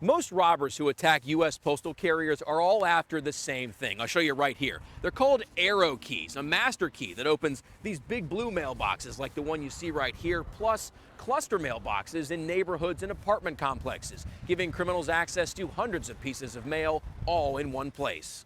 Most robbers who attack U.S. postal carriers are all after the same thing. I'll show you right here. They're called arrow keys, a master key that opens these big blue mailboxes like the one you see right here, plus cluster mailboxes in neighborhoods and apartment complexes, giving criminals access to hundreds of pieces of mail all in one place.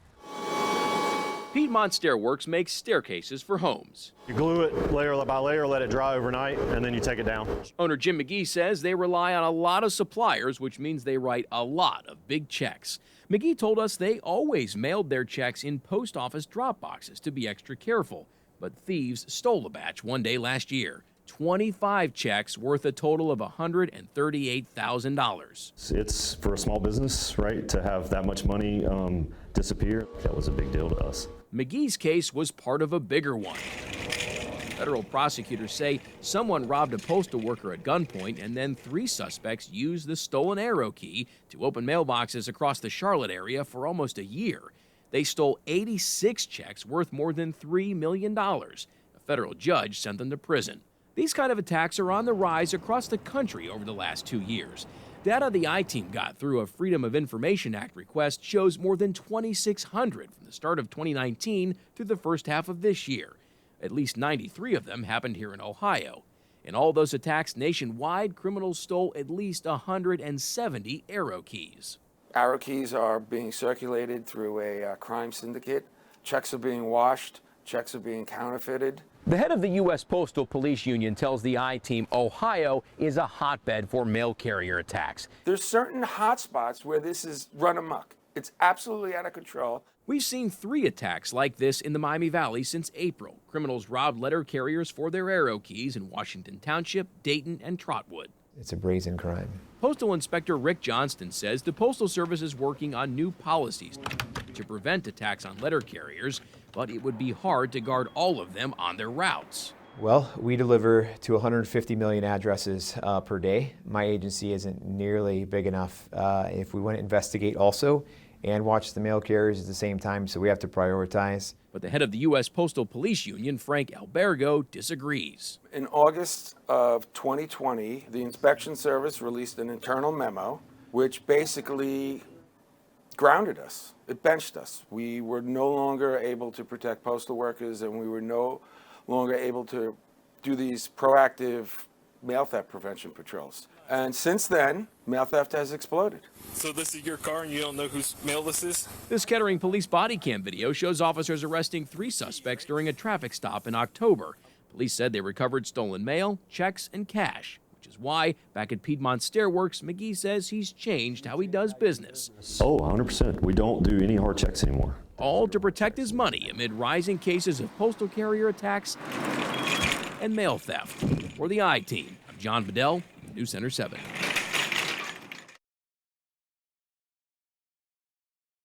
Piedmont Stairworks makes staircases for homes. You glue it layer by layer, let it dry overnight, and then you take it down. Owner Jim McGee says they rely on a lot of suppliers, which means they write a lot of big checks. McGee told us they always mailed their checks in post office drop boxes to be extra careful, but thieves stole a batch one day last year. 25 checks worth a total of $138,000. It's for a small business, right, to have that much money disappear. That was a big deal to us. McGee's case was part of a bigger one. Federal prosecutors say someone robbed a postal worker at gunpoint, and then 3 suspects used the stolen arrow key to open mailboxes across the Charlotte area for almost a year. They stole 86 checks worth more than $3 million. A federal judge sent them to prison. These kind of attacks are on the rise across the country over the last 2 years. Data the iTeam got through a Freedom of Information Act request shows more than 2,600 from the start of 2019 through the first half of this year. At least 93 of them happened here in Ohio. In all those attacks nationwide, criminals stole at least 170 arrow keys. Arrow keys are being circulated through a crime syndicate. Checks are being washed. Checks are being counterfeited. The head of the U.S. Postal Police Union tells the iTeam Ohio is a hotbed for mail carrier attacks. There's certain hotspots where this is run amok. It's absolutely out of control. We've seen 3 attacks like this in the Miami Valley since April. Criminals robbed letter carriers for their arrow keys in Washington Township, Dayton, and Trotwood. It's a brazen crime. Postal Inspector Rick Johnston says the Postal Service is working on new policies to prevent attacks on letter carriers, but it would be hard to guard all of them on their routes. Well, we deliver to 150 million addresses per day. My agency isn't nearly big enough if we want to investigate also and watch the mail carriers at the same time, so we have to prioritize. But the head of the U.S. Postal Police Union, Frank Albergo, disagrees. In August of 2020, the Inspection Service released an internal memo which basically grounded us. It benched us. We were no longer able to protect postal workers, and we were no longer able to do these proactive mail theft prevention patrols. And since then, mail theft has exploded. So this is your car and you don't know whose mail this is? This Kettering police body cam video shows officers arresting 3 suspects during a traffic stop in October. Police said they recovered stolen mail, checks, and cash, which is why, back at Piedmont Stairworks, McGee says he's changed how he does business. Oh, 100%. We don't do any hard checks anymore. All to protect his money amid rising cases of postal carrier attacks and mail theft. For the iTeam, I'm John Bedell, News Center 7.